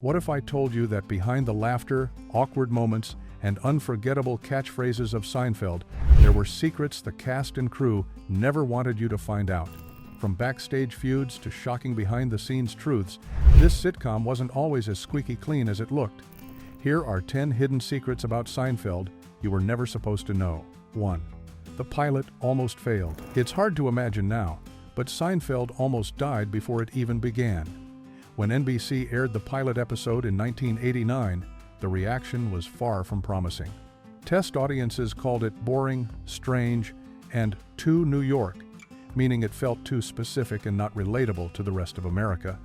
What if I told you that behind the laughter, awkward moments, and unforgettable catchphrases of Seinfeld, there were secrets the cast and crew never wanted you to find out? From backstage feuds to shocking behind-the-scenes truths, this sitcom wasn't always as squeaky clean as it looked. Here are 10 hidden secrets about Seinfeld you were never supposed to know. 1. The pilot almost failed. It's hard to imagine now, but Seinfeld almost died before it even began. When NBC aired the pilot episode in 1989, the reaction was far from promising. Test audiences called it boring, strange, and too New York, meaning it felt too specific and not relatable to the rest of America.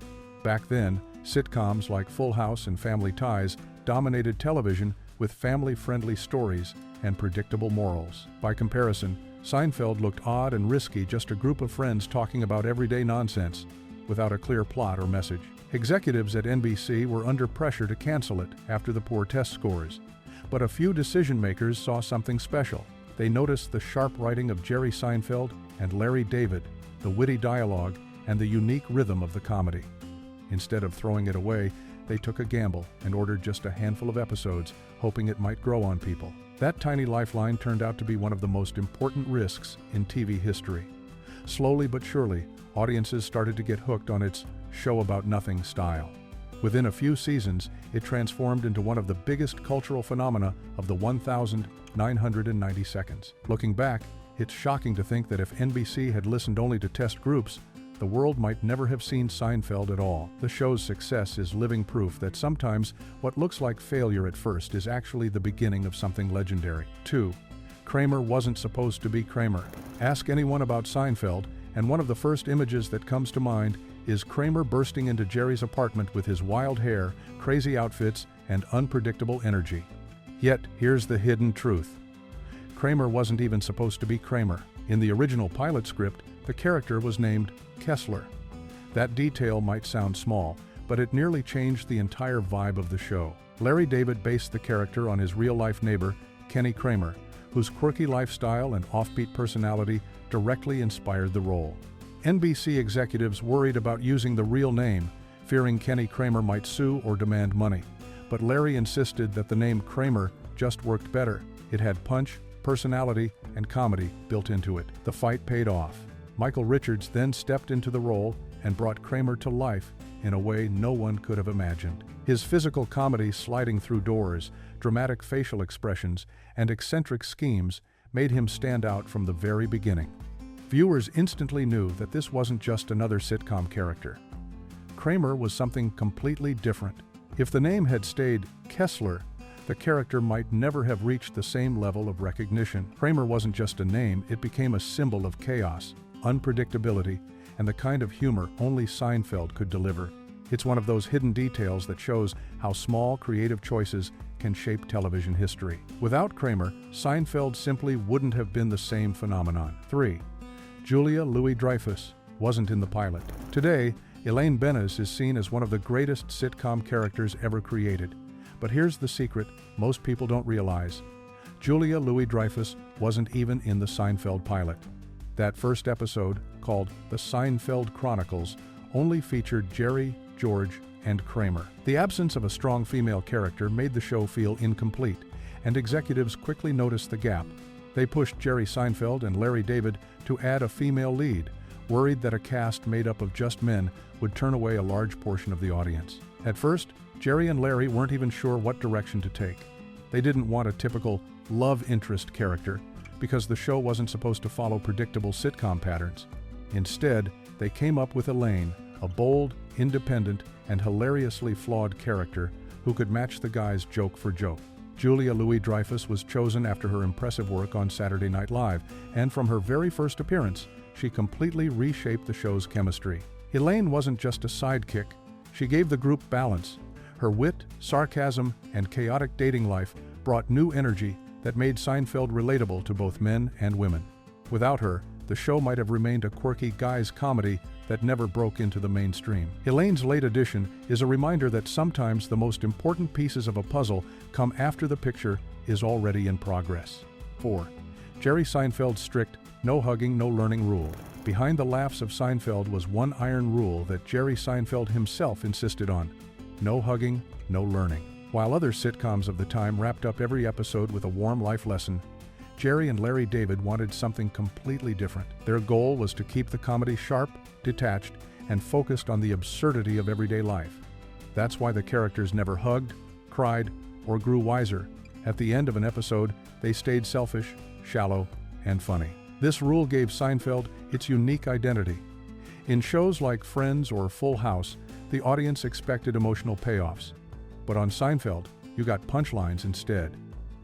Back then, sitcoms like Full House and Family Ties dominated television with family-friendly stories and predictable morals. By comparison, Seinfeld looked odd and risky, just a group of friends talking about everyday nonsense, without a clear plot or message. Executives at NBC were under pressure to cancel it after the poor test scores. But a few decision-makers saw something special. They noticed the sharp writing of Jerry Seinfeld and Larry David, the witty dialogue, and the unique rhythm of the comedy. Instead of throwing it away, they took a gamble and ordered just a handful of episodes, hoping it might grow on people. That tiny lifeline turned out to be one of the most important risks in TV history. Slowly but surely, audiences started to get hooked on its show-about-nothing style. Within a few seasons, it transformed into one of the biggest cultural phenomena of the 1,990 seconds. Looking back, it's shocking to think that if NBC had listened only to test groups, the world might never have seen Seinfeld at all. The show's success is living proof that sometimes what looks like failure at first is actually the beginning of something legendary. 2. Kramer wasn't supposed to be Kramer. Ask anyone about Seinfeld, and one of the first images that comes to mind is Kramer bursting into Jerry's apartment with his wild hair, crazy outfits, and unpredictable energy. Yet, here's the hidden truth. Kramer wasn't even supposed to be Kramer. In the original pilot script, the character was named Kessler. That detail might sound small, but it nearly changed the entire vibe of the show. Larry David based the character on his real-life neighbor, Kenny Kramer, whose quirky lifestyle and offbeat personality directly inspired the role. NBC executives worried about using the real name, fearing Kenny Kramer might sue or demand money. But Larry insisted that the name Kramer just worked better. It had punch, personality, and comedy built into it. The fight paid off. Michael Richards then stepped into the role and brought Kramer to life in a way no one could have imagined. His physical comedy, sliding through doors, dramatic facial expressions, and eccentric schemes made him stand out from the very beginning. Viewers instantly knew that this wasn't just another sitcom character. Kramer was something completely different. If the name had stayed Kessler, the character might never have reached the same level of recognition. Kramer wasn't just a name, it became a symbol of chaos, unpredictability, and the kind of humor only Seinfeld could deliver. It's one of those hidden details that shows how small, creative choices can shape television history. Without Kramer, Seinfeld simply wouldn't have been the same phenomenon. 3. Julia Louis-Dreyfus wasn't in the pilot. Today, Elaine Benes is seen as one of the greatest sitcom characters ever created. But here's the secret most people don't realize. Julia Louis-Dreyfus wasn't even in the Seinfeld pilot. That first episode, called The Seinfeld Chronicles, only featured Jerry, George, and Kramer. The absence of a strong female character made the show feel incomplete, and executives quickly noticed the gap. They pushed Jerry Seinfeld and Larry David to add a female lead, worried that a cast made up of just men would turn away a large portion of the audience. At first, Jerry and Larry weren't even sure what direction to take. They didn't want a typical love interest character, because the show wasn't supposed to follow predictable sitcom patterns. Instead, they came up with Elaine, a bold, independent, and hilariously flawed character who could match the guys joke for joke. Julia Louis-Dreyfus was chosen after her impressive work on Saturday Night Live, and from her very first appearance, she completely reshaped the show's chemistry. Elaine wasn't just a sidekick, she gave the group balance. Her wit, sarcasm, and chaotic dating life brought new energy that made Seinfeld relatable to both men and women. Without her, the show might have remained a quirky guys' comedy that never broke into the mainstream. Elaine's late addition is a reminder that sometimes the most important pieces of a puzzle come after the picture is already in progress. 4. Jerry Seinfeld's strict, no hugging, no learning rule. Behind the laughs of Seinfeld was one iron rule that Jerry Seinfeld himself insisted on: no hugging, no learning. While other sitcoms of the time wrapped up every episode with a warm life lesson, Jerry and Larry David wanted something completely different. Their goal was to keep the comedy sharp, detached, and focused on the absurdity of everyday life. That's why the characters never hugged, cried, or grew wiser. At the end of an episode, they stayed selfish, shallow, and funny. This rule gave Seinfeld its unique identity. In shows like Friends or Full House, the audience expected emotional payoffs. But on Seinfeld, you got punchlines instead.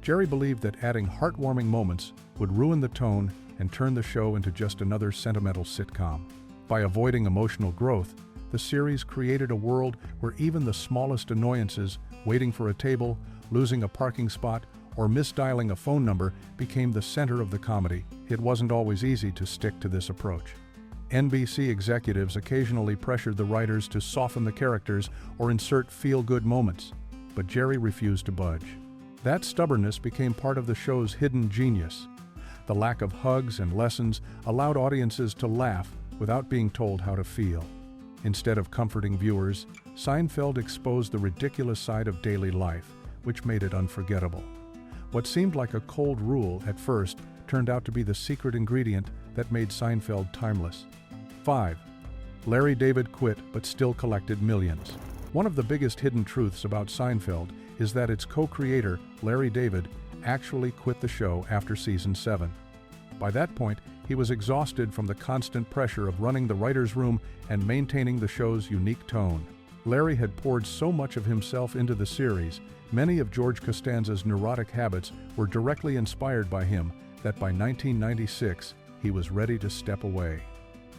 Jerry believed that adding heartwarming moments would ruin the tone and turn the show into just another sentimental sitcom. By avoiding emotional growth, the series created a world where even the smallest annoyances, waiting for a table, losing a parking spot, or misdialing a phone number, became the center of the comedy. It wasn't always easy to stick to this approach. NBC executives occasionally pressured the writers to soften the characters or insert feel-good moments, but Jerry refused to budge. That stubbornness became part of the show's hidden genius. The lack of hugs and lessons allowed audiences to laugh without being told how to feel. Instead of comforting viewers, Seinfeld exposed the ridiculous side of daily life, which made it unforgettable. What seemed like a cold rule at first turned out to be the secret ingredient that made Seinfeld timeless. 5. Larry David quit but still collected millions. One of the biggest hidden truths about Seinfeld is that its co-creator, Larry David, actually quit the show after season 7. By that point, he was exhausted from the constant pressure of running the writer's room and maintaining the show's unique tone. Larry had poured so much of himself into the series, many of George Costanza's neurotic habits were directly inspired by him, that by 1996, he was ready to step away.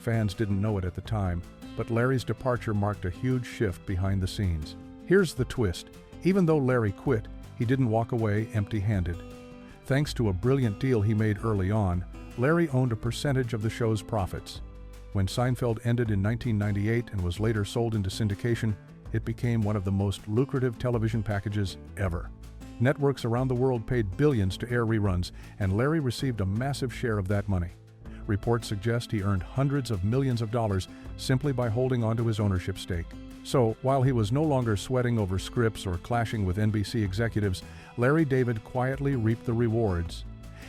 Fans didn't know it at the time, but Larry's departure marked a huge shift behind the scenes. Here's the twist. Even though Larry quit, he didn't walk away empty-handed. Thanks to a brilliant deal he made early on, Larry owned a percentage of the show's profits. When Seinfeld ended in 1998 and was later sold into syndication, it became one of the most lucrative television packages ever. Networks around the world paid billions to air reruns, and Larry received a massive share of that money. Reports suggest he earned hundreds of millions of dollars simply by holding onto his ownership stake. So, while he was no longer sweating over scripts or clashing with NBC executives, Larry David quietly reaped the rewards.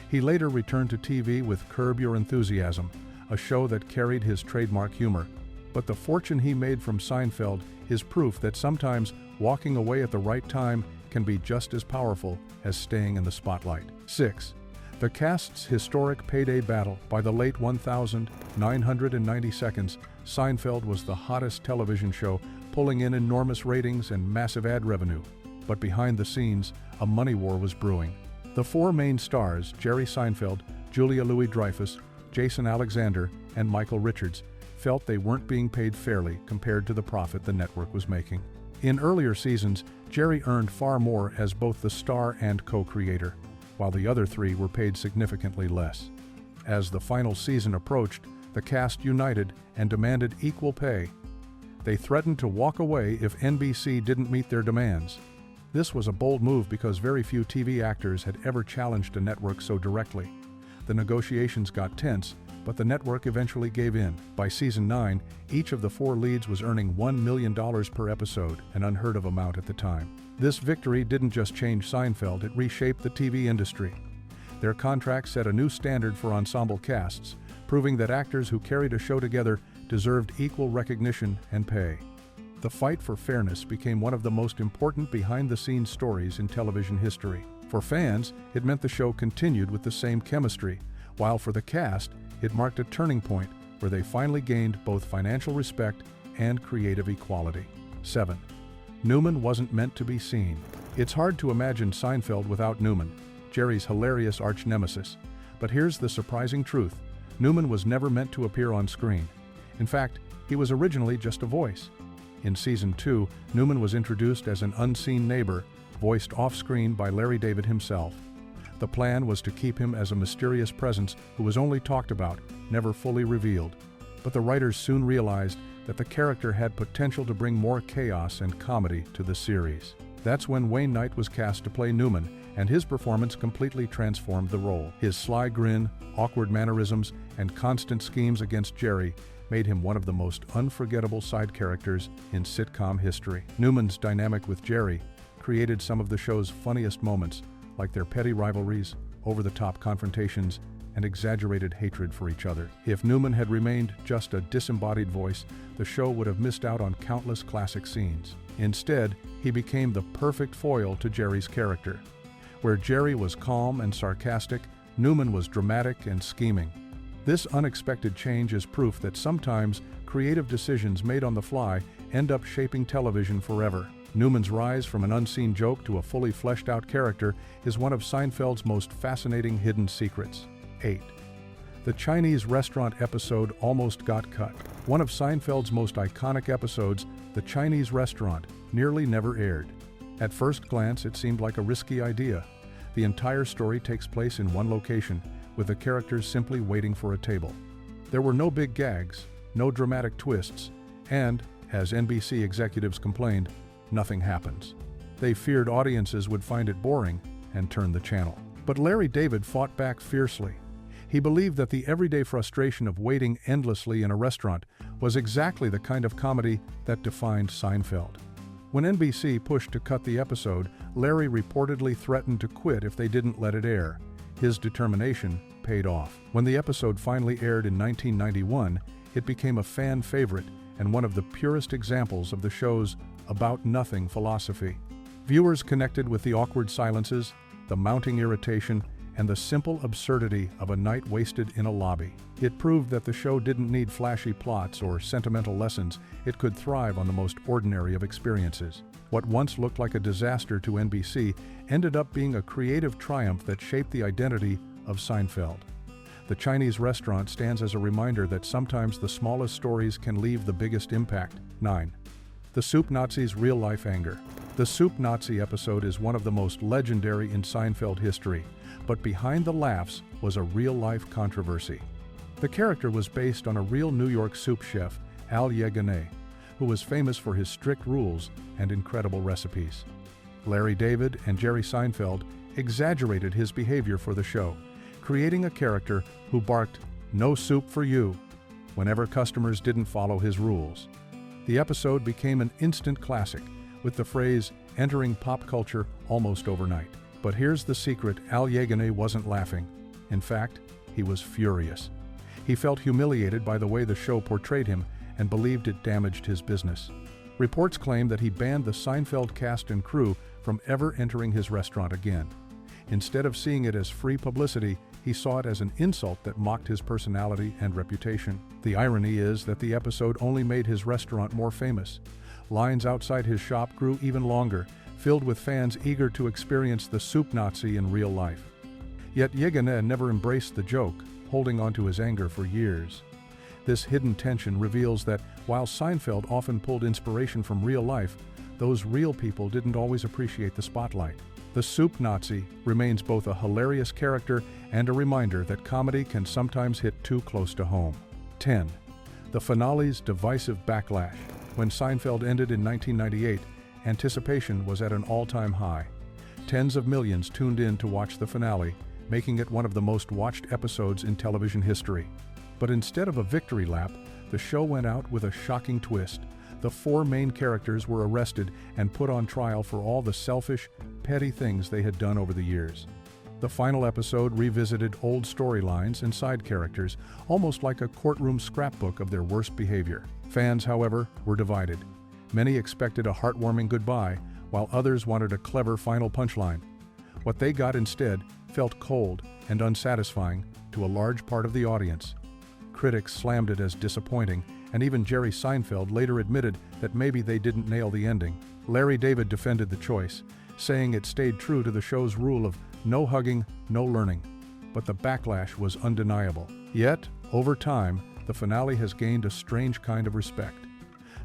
He later returned to TV with Curb Your Enthusiasm, a show that carried his trademark humor. But the fortune he made from Seinfeld is proof that sometimes walking away at the right time can be just as powerful as staying in the spotlight. 6. The cast's historic payday battle. By the late 1990 seconds, Seinfeld was the hottest television show, pulling in enormous ratings and massive ad revenue. But behind the scenes, a money war was brewing. The four main stars, Jerry Seinfeld, Julia Louis-Dreyfus, Jason Alexander, and Michael Richards, felt they weren't being paid fairly compared to the profit the network was making. In earlier seasons, Jerry earned far more as both the star and co-creator, while the other three were paid significantly less. As the final season approached, the cast united and demanded equal pay. They threatened to walk away if NBC didn't meet their demands. This was a bold move because very few TV actors had ever challenged a network so directly. The negotiations got tense, but the network eventually gave in. By season 9, each of the four leads was earning $1 million per episode, an unheard of amount at the time. This victory didn't just change Seinfeld, it reshaped the TV industry. Their contract set a new standard for ensemble casts, proving that actors who carried a show together deserved equal recognition and pay. The fight for fairness became one of the most important behind-the-scenes stories in television history. For fans, it meant the show continued with the same chemistry, while for the cast, it marked a turning point where they finally gained both financial respect and creative equality. 7. Newman wasn't meant to be seen. It's hard to imagine Seinfeld without Newman, Jerry's hilarious arch-nemesis. But here's the surprising truth. Newman was never meant to appear on screen. In fact, he was originally just a voice. In season 2, Newman was introduced as an unseen neighbor, voiced off-screen by Larry David himself. The plan was to keep him as a mysterious presence who was only talked about, never fully revealed. But the writers soon realized that the character had potential to bring more chaos and comedy to the series. That's when Wayne Knight was cast to play Newman, and his performance completely transformed the role. His sly grin, awkward mannerisms, and constant schemes against Jerry made him one of the most unforgettable side characters in sitcom history. Newman's dynamic with Jerry created some of the show's funniest moments, like their petty rivalries, over-the-top confrontations, and exaggerated hatred for each other. If Newman had remained just a disembodied voice, the show would have missed out on countless classic scenes. Instead, he became the perfect foil to Jerry's character. Where Jerry was calm and sarcastic, Newman was dramatic and scheming. This unexpected change is proof that sometimes creative decisions made on the fly end up shaping television forever. Newman's rise from an unseen joke to a fully fleshed-out character is one of Seinfeld's most fascinating hidden secrets. 8. The Chinese restaurant episode almost got cut. One of Seinfeld's most iconic episodes, The Chinese Restaurant, nearly never aired. At first glance, it seemed like a risky idea. The entire story takes place in one location, with the characters simply waiting for a table. There were no big gags, no dramatic twists, and, as NBC executives complained, nothing happens. They feared audiences would find it boring and turn the channel. But Larry David fought back fiercely. He believed that the everyday frustration of waiting endlessly in a restaurant was exactly the kind of comedy that defined Seinfeld. When NBC pushed to cut the episode, Larry reportedly threatened to quit if they didn't let it air. His determination paid off. When the episode finally aired in 1991, it became a fan favorite and one of the purest examples of the show's about-nothing philosophy. Viewers connected with the awkward silences, the mounting irritation, and the simple absurdity of a night wasted in a lobby. It proved that the show didn't need flashy plots or sentimental lessons. It could thrive on the most ordinary of experiences. What once looked like a disaster to NBC ended up being a creative triumph that shaped the identity of Seinfeld. The Chinese Restaurant stands as a reminder that sometimes the smallest stories can leave the biggest impact. 9. The Soup Nazi's real-life anger. The Soup Nazi episode is one of the most legendary in Seinfeld history, but behind the laughs was a real-life controversy. The character was based on a real New York soup chef, Al Yeganey, who was famous for his strict rules and incredible recipes. Larry David and Jerry Seinfeld exaggerated his behavior for the show, creating a character who barked, "No soup for you," whenever customers didn't follow his rules. The episode became an instant classic, with the phrase entering pop culture almost overnight. But here's the secret: Al Yeganey wasn't laughing. In fact, he was furious. He felt humiliated by the way the show portrayed him and believed it damaged his business. Reports claim that he banned the Seinfeld cast and crew from ever entering his restaurant again. Instead of seeing it as free publicity, he saw it as an insult that mocked his personality and reputation. The irony is that the episode only made his restaurant more famous. Lines outside his shop grew even longer, filled with fans eager to experience the Soup Nazi in real life. Yet Yeganey never embraced the joke, holding on to his anger for years. This hidden tension reveals that while Seinfeld often pulled inspiration from real life, those real people didn't always appreciate the spotlight. The Soup Nazi remains both a hilarious character and a reminder that comedy can sometimes hit too close to home. 10. The finale's divisive backlash. When Seinfeld ended in 1998, anticipation was at an all-time high. Tens of millions tuned in to watch the finale, making it one of the most watched episodes in television history. But instead of a victory lap, the show went out with a shocking twist. The four main characters were arrested and put on trial for all the selfish, petty things they had done over the years. The final episode revisited old storylines and side characters, almost like a courtroom scrapbook of their worst behavior. Fans, however, were divided. Many expected a heartwarming goodbye, while others wanted a clever final punchline. What they got instead felt cold and unsatisfying to a large part of the audience. Critics slammed it as disappointing, and even Jerry Seinfeld later admitted that maybe they didn't nail the ending. Larry David defended the choice, saying it stayed true to the show's rule of no hugging, no learning. But the backlash was undeniable. Yet, over time, the finale has gained a strange kind of respect.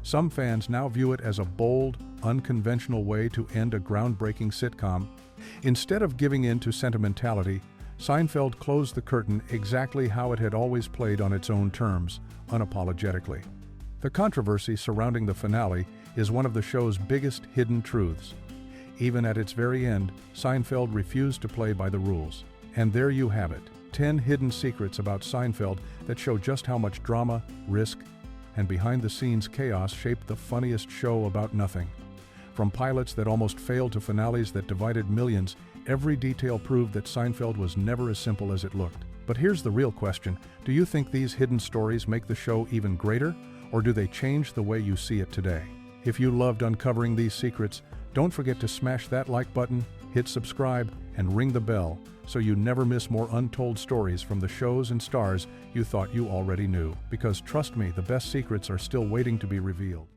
Some fans now view it as a bold, unconventional way to end a groundbreaking sitcom. Instead of giving in to sentimentality, Seinfeld closed the curtain exactly how it had always played on its own terms, unapologetically. The controversy surrounding the finale is one of the show's biggest hidden truths. Even at its very end, Seinfeld refused to play by the rules. And there you have it, 10 hidden secrets about Seinfeld that show just how much drama, risk, and behind-the-scenes chaos shaped the funniest show about nothing. From pilots that almost failed to finales that divided millions, every detail proved that Seinfeld was never as simple as it looked. But here's the real question: do you think these hidden stories make the show even greater, or do they change the way you see it today? If you loved uncovering these secrets, don't forget to smash that like button, hit subscribe, and ring the bell so you never miss more untold stories from the shows and stars you thought you already knew. Because trust me, the best secrets are still waiting to be revealed.